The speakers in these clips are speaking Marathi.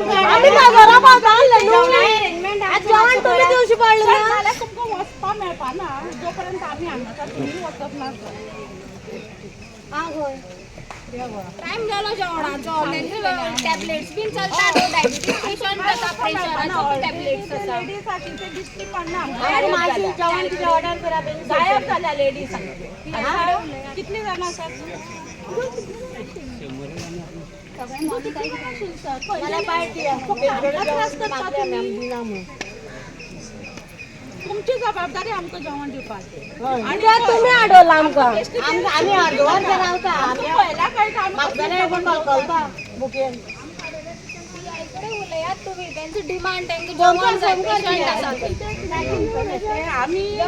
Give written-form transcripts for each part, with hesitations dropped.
आम्ही काय घराबाहेर आणलं आज जेवण तुम्ही दिवशी पाळलं ना तुमको वचपा मेळपा ना जोपर्यंत आम्ही आणता तुम्ही वचप ना टाइम झाला जेवणाचो टॅबलेट्स बीन चलतात डायबिटीज पेशंट आसा प्रेशराचो टॅबलेट्स आसा लेडीजसाठी ते दिसती पण ना अरे माझी जेवणाची ऑर्डर करा गायब झाल्या लेडीज कितली जण असतात मला पार्टी तुमची जबाबदारी आमकां जेवण दिवपाची आणि तुम्ही अडवला आमकां आम्ही अर्धवर रावता पहिला काही काम पण कळकळता बुकेन उलयात तुम्ही त्यांची डिमांड त्यांचं जेवण जाय पेशंट आसा आम्ही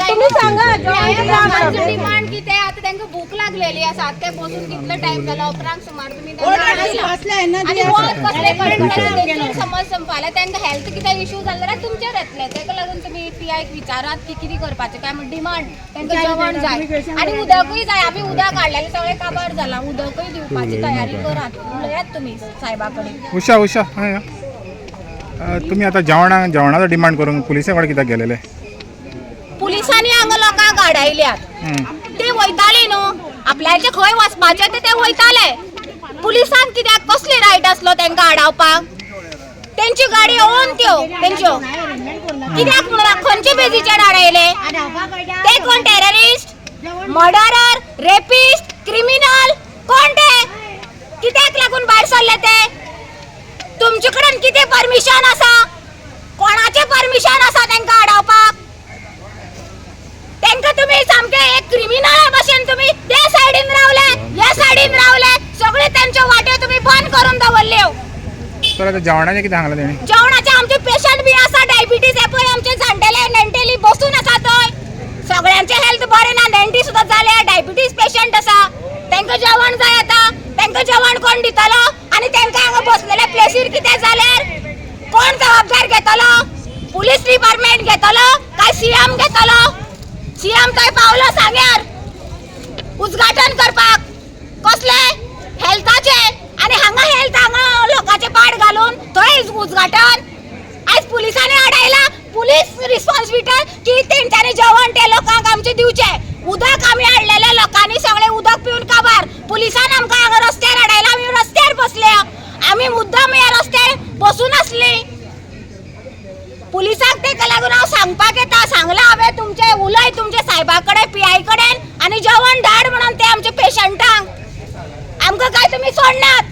तुम्ही सांगा डिमांड कितें आता तांकां भूक लागलेली आसा ते बसून कितलो टाइम जाला उपरांत सुमार तुम्ही आणि वत कसले कडकडाचे समज संपाले तांकां हेल्थ कितें इश्यू जाले जाल्यार तुमचेर येतले तेका लागून तुमी पीआयक विचारात की कितें करपाचें काय म्हण डिमांड तांकां जेवण जाय आणि उदकूय जाय आमी उदक काडलेलें सगळें काबार जाला उदकूय दिवपाची तयारी करात उलयात तुमी साहेबा कडेन उषा तुम्ही आता जेवणाचा डिमांड करून पुलिसां कडेन कित्याक गेलेले पुलिसांनी हांगा लोकांक आडायल्यात ते वयताले न्हू आपल्याचे खंय वचपाचे ते वयताले पुलिसांक कित्याक कसली रायट आसलो तांकां आडावपाक तेंची गाडी ओन त्यो तेंच्यो कित्याक म्हणून खंयचे बेजीचेर आडायले ते कोण टेररिस्ट मर्डरर रेपिस्ट क्रिमिनल कोण ते कित्याक लागून भायर सरले ते तुमचे कडेन कितें परमिशन आसा कोणाचे परमिशन आसा तांकां आडावपाक तांकां तुम्ही सामके एक क्रिमिनल भशेन तुम्ही ते सायडीन रावले ह्या सायडीन रावले सगळे त्यांच्या वाटे तुम्ही बंद करून दवरले तर आता जेवणाचे कितें सांगला तेणी जेवणाचे आमचे पेशंट बी आसा डायबिटीज हे पळय आमचे जाणटेले नेंटेली बसून आसा थंय सगळ्यांचे हेल्थ बरें ना नेंटी सुद्दां जाले डायबिटीज पेशंट आसा तांकां जेवण जाय आता तांकां जेवण कोण दितलो आणि तांकां हांगा बसलेले प्लेसीर कितें जाल्यार कोण जबाबदार घेतलो पुलीस डिपार्टमेंट घेतलो काय सीएम घेतलो सीएम थंय पावलो सांग्यार उद्घाटन करपाक कसले हेल्थाचे आणि हांगा लोकांचे पाड घालून थंय उद्घाटन आज पुलिसांनी अडायला पुलीस रिस्पॉन्सिबिलिटी की तेंच्यांनी जेवण ते लोकांक आमचे दिवचे उदक आम्ही हाडलेल्या लोकांनी सगळे उदक पिवन काबार पुलिसान आमकां हांगा रस्त्यार हाडायला आमी रस्त्यार बसले आमी मुद्दाम ह्या रस्त्यार बसून आसली पुलिसाक तेका लागून हांव सांगपाक येता सांगला हांवें तुमचे उलय तुमचे साहेबा कडेन पीआय कडेन आणि जेवण धाड म्हणून ते आमचे पेशंटांक आमकां काय तुम्ही सोडनात